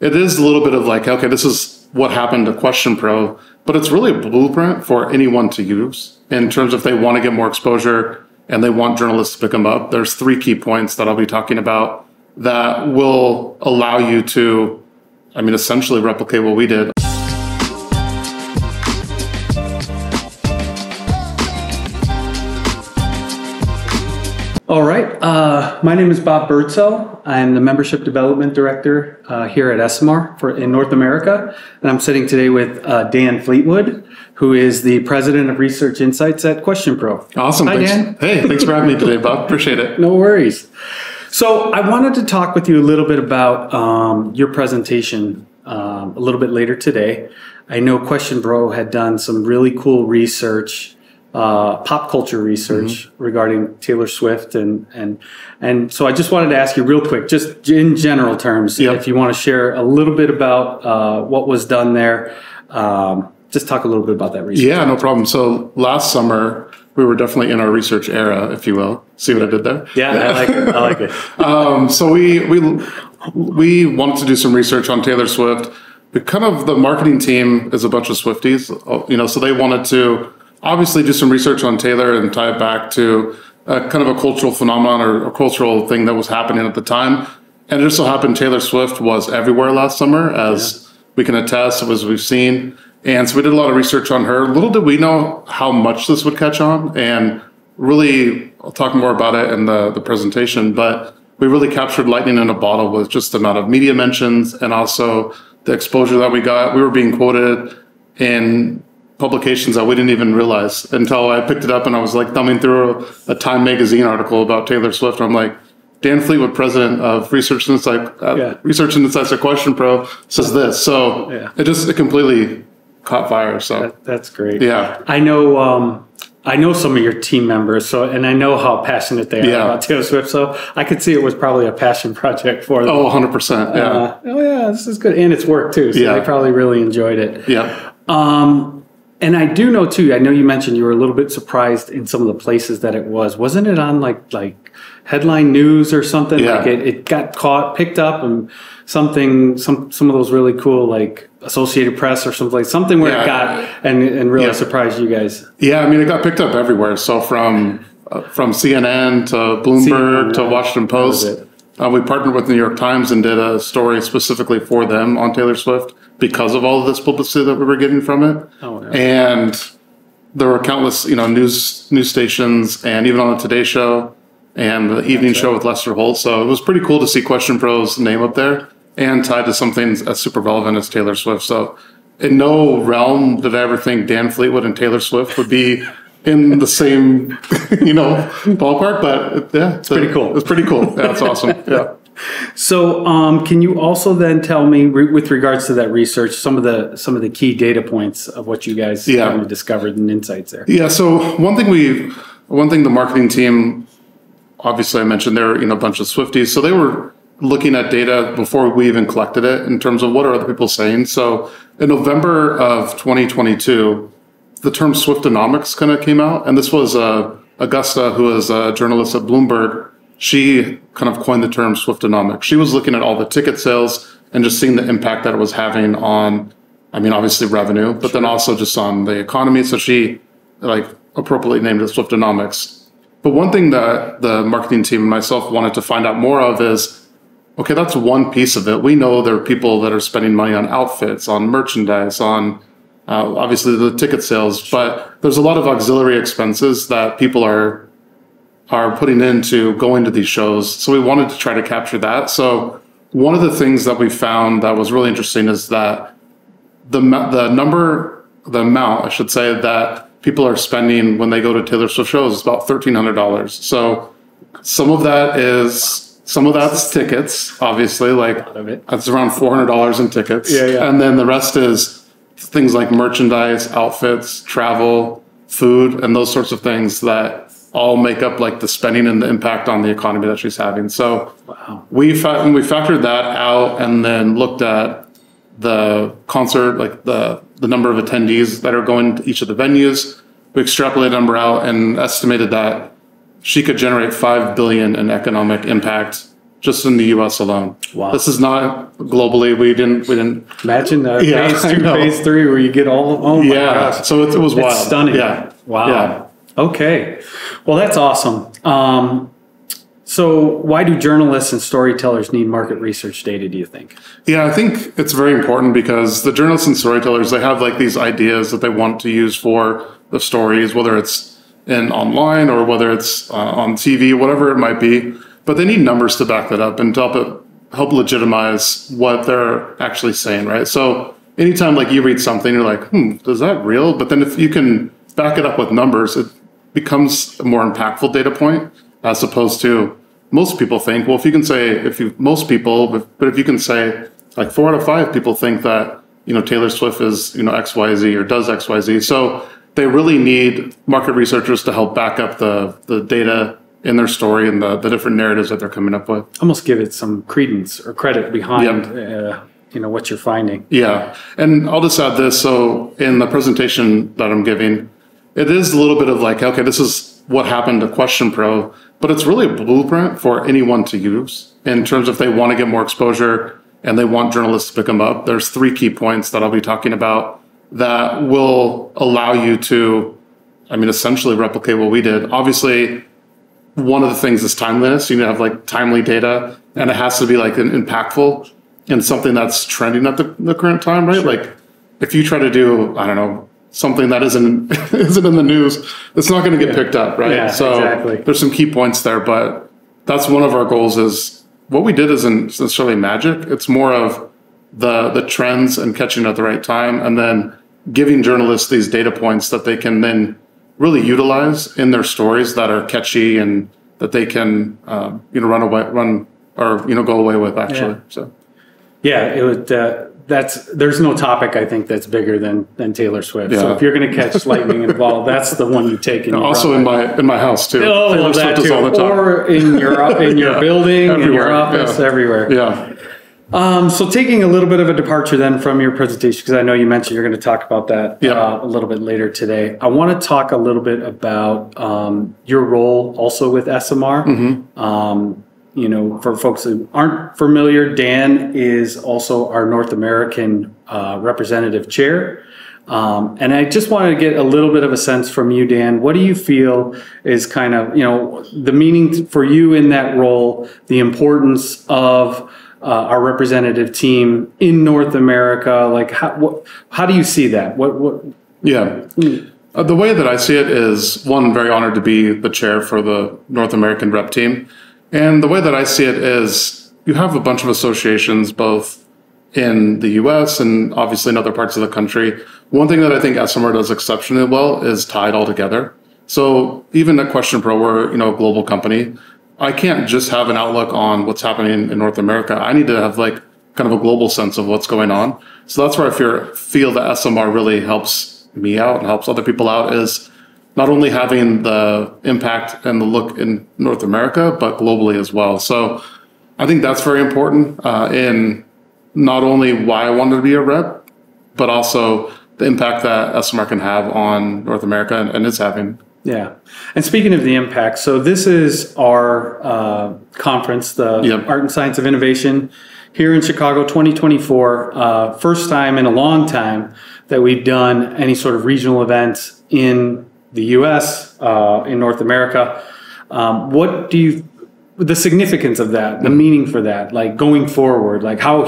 it is a little bit of like, okay, this is what happened to QuestionPro, but it's really a blueprint for anyone to use in terms of if they want to get more exposure and they want journalists to pick them up. There's 3 key points that I'll be talking about that will allow you to, essentially replicate what we did. All right. My name is Bob Birdsell. I'm the Membership Development Director here at ESOMAR in North America. And I'm sitting today with Dan Fleetwood, who is the President of Research Insights at QuestionPro. Awesome. Hi, thanks. Dan. Hey, thanks for having me today, Bob. Appreciate it. No worries. So I wanted to talk with you a little bit about your presentation a little bit later today. I know QuestionPro had done some really cool research, pop culture research regarding Taylor Swift, and so I just wanted to ask you real quick, just in general terms, if you want to share a little bit about what was done there. Just talk a little bit about that research. Yeah, no problem. So last summer, we were definitely in our research era, if you will. See what I did there? Yeah. I like it. I like it. So we wanted to do some research on Taylor Swift. The marketing team is a bunch of Swifties, so they wanted to obviously do some research on Taylor and tie it back to kind of a cultural phenomenon or a cultural thing that was happening at the time. And it just so happened Taylor Swift was everywhere last summer, as we can attest, as we've seen. And so we did a lot of research on her. Little did we know how much this would catch on. And really, I'll talk more about it in the presentation, but we really captured lightning in a bottle with just the amount of media mentions and also the exposure that we got. We were being quoted in publications that we didn't even realize until I picked it up and I was like thumbing through a Time magazine article about Taylor Swift. And I'm like, Dan Fleetwood, president of Research and Insights at QuestionPro, says this. So it completely caught fire. So that's great. Yeah, I know some of your team members, and I know how passionate they are about Taylor Swift. So I could see it was probably a passion project for them. Oh, 100%. Yeah. This is good, and it's work too. So they probably really enjoyed it. Yeah. And I do know too. I know you mentioned you were a little bit surprised in some of the places that it was. Wasn't it on like headline news or something? Yeah. Like it got picked up, and some of those really cool like Associated Press or something where it got and really surprised you guys. Yeah, it got picked up everywhere. So from CNN to Bloomberg to Washington Post. We partnered with the New York Times and did a story specifically for them on Taylor Swift because of all of this publicity that we were getting from it. Oh, yeah. And there were countless, news stations and even on the Today Show and the evening show with Lester Holt. So it was pretty cool to see QuestionPro's name up there and tied to something as super relevant as Taylor Swift. So in no realm did I ever think Dan Fleetwood and Taylor Swift would be in the same, ballpark, but it's pretty cool. It's pretty cool. Yeah, it's awesome. Yeah. So, can you also then tell me, with regards to that research, some of the key data points of what you guys discovered and insights there? Yeah. So one thing the marketing team, obviously I mentioned they're a bunch of Swifties, so they were looking at data before we even collected it in terms of what are other people saying. So in November of 2022. The term Swiftonomics kind of came out, and this was Augusta, who is a journalist at Bloomberg. She kind of coined the term Swiftonomics. She was looking at all the ticket sales and just seeing the impact that it was having on, obviously revenue, but then also just on the economy. So she appropriately named it Swiftonomics. But one thing that the marketing team and myself wanted to find out more of is, okay, that's one piece of it. We know there are people that are spending money on outfits, on merchandise, on obviously the ticket sales, but there's a lot of auxiliary expenses that people are putting into going to these shows. So we wanted to try to capture that. So one of the things that we found that was really interesting is that the amount, I should say, that people are spending when they go to Taylor Swift shows is about $1,300. So some of that's tickets, obviously, that's around $400 in tickets. Yeah. And then the rest is things like merchandise, outfits, travel, food, and those sorts of things that all make up the spending and the impact on the economy that she's having. So we factored that out and then looked at the concert, the number of attendees that are going to each of the venues. We extrapolated a number out and estimated that she could generate $5 billion in economic impact just in the US alone. Wow. This is not globally. We didn't imagine Yeah, phase 2, phase 3 where you get all of, oh my gosh. So it was wild. It's stunning. Yeah. Wow. Yeah. Okay. Well, that's awesome. So why do journalists and storytellers need market research data, do you think? Yeah, I think it's very important because the journalists and storytellers, they have like these ideas that they want to use for the stories, whether it's in online or whether it's on TV, whatever it might be. But they need numbers to back that up and to help legitimize what they're actually saying, right? So anytime like you read something, you're like, is that real? But then if you can back it up with numbers, it becomes a more impactful data point as opposed to most people think, well, if you can say, but if you can say like 4 out of 5 people think that, Taylor Swift is, XYZ or does XYZ. So they really need market researchers to help back up the data in their story and the different narratives that they're coming up with. Almost give it some credence or credit behind, what you're finding. Yeah. And I'll just add this. So in the presentation that I'm giving, it is a little bit of like, okay, this is what happened to QuestionPro, but it's really a blueprint for anyone to use in terms of if they want to get more exposure and they want journalists to pick them up. There's 3 key points that I'll be talking about that will allow you to, essentially replicate what we did. Obviously, one of the things is timeliness. You need to have like timely data, and it has to be like impactful and something that's trending at the current time, right? Sure. Like if you try to do, I don't know, something that isn't in the news, it's not going to get picked up, right? Yeah, so exactly. There's some key points there, but that's one of our goals. Is what we did isn't necessarily magic. It's more of the trends and catching at the right time, and then giving journalists these data points that they can then really utilize in their stories that are catchy and that they can go away with actually. Yeah. So it would. There's no topic I think that's bigger than Taylor Swift. Yeah. So if you're going to catch lightning in a ball, that's the one you take. And also in my house too. Oh, Taylor that Swift too. All the time. Or in your building, everywhere. In your office, everywhere. Yeah. So taking a little bit of a departure then from your presentation, because I know you mentioned you're going to talk about that a little bit later today. I want to talk a little bit about your role also with ESOMAR. For folks who aren't familiar, Dan is also our North American representative chair. And I just wanted to get a little bit of a sense from you, Dan. What do you feel is kind of, the meaning for you in that role, the importance of our representative team in North America? Like, how do you see that? The way that I see it is, one, I'm very honored to be the chair for the North American rep team. And the way that I see it is you have a bunch of associations both in the US and obviously in other parts of the country. One thing that I think ESOMAR does exceptionally well is tie it all together. So even at QuestionPro, we're a global company. I can't just have an outlook on what's happening in North America. I need to have like kind of a global sense of what's going on. So that's where I feel that ESOMAR really helps me out and helps other people out, is not only having the impact and the look in North America, but globally as well. So I think that's very important in not only why I wanted to be a rep, but also the impact that ESOMAR can have on North America and is having. Yeah. And speaking of the impact, so this is our conference, the Art and Science of Innovation here in Chicago 2024. First time in a long time that we've done any sort of regional events in the U.S., in North America. What do you, the significance of that, the meaning for that, like going forward, like how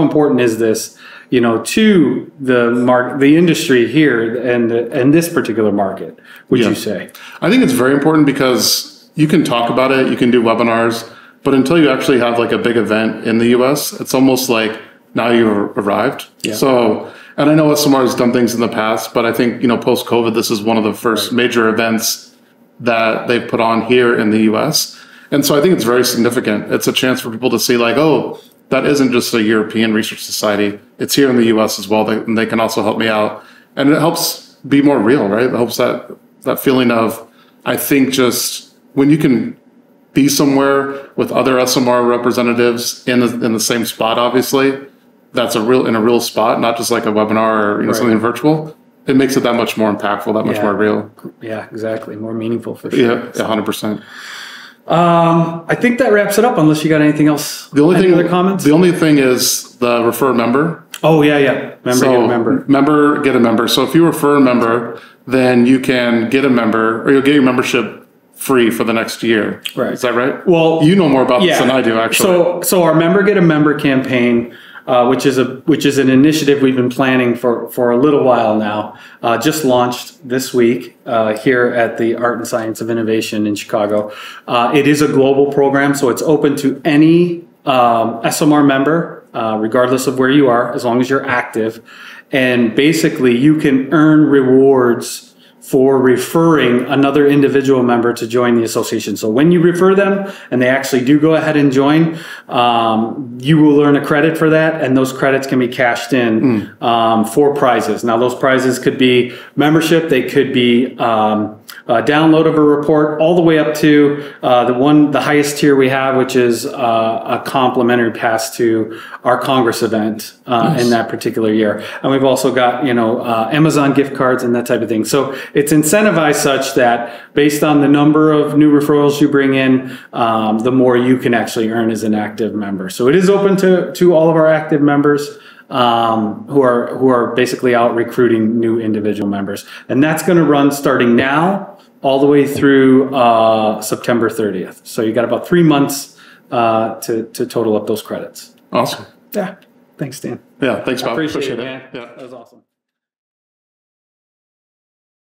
important is this, to the industry here and this particular market, would you say? I think it's very important because you can talk about it, you can do webinars, but until you actually have like a big event in the U.S., it's almost like now you've arrived. Yeah. So, and I know ESOMAR has done things in the past, but I think, post-COVID, this is one of the first major events that they've put on here in the U.S. And so I think it's very significant. It's a chance for people to see like, oh, that isn't just a European research society. It's here in the U.S. as well. And they can also help me out. And it helps be more real, right? It helps that feeling of, I think, just when you can be somewhere with other ESOMAR representatives in the same spot, obviously, that's in a real spot, not just like a webinar or something virtual. It makes it that much more impactful, that much more real. Yeah, exactly. More meaningful for sure. Yeah, 100%. I think that wraps it up. Unless you got anything else. Any other comments? The only thing is the refer a member. Oh yeah. Member get a member. Member get a member. So if you refer a member, then you can get a member, or you'll get your membership free for the next year. Right. Is that right? Well, you know more about this than I do, actually. So our member get a member campaign, which is an initiative we've been planning for a little while now. Just launched this week here at the Art and Science of Innovation in Chicago. It is a global program, so it's open to any ESOMAR member, regardless of where you are, as long as you're active. And basically, you can earn rewards for referring another individual member to join the association. So when you refer them and they actually do go ahead and join, you will earn a credit for that, and those credits can be cashed in for prizes. Now those prizes could be membership, they could be a download of a report, all the way up to the highest tier we have, which is a complimentary pass to our Congress event in that particular year. And we've also got Amazon gift cards and that type of thing. So it's incentivized such that based on the number of new referrals you bring in, the more you can actually earn as an active member. So it is open to all of our active members who are basically out recruiting new individual members. And that's going to run starting now all the way through September 30th. So you got about 3 months to total up those credits. Awesome. Yeah. Thanks, Dan. Yeah, thanks, Bob. Appreciate it, it. man. Yeah. That was awesome.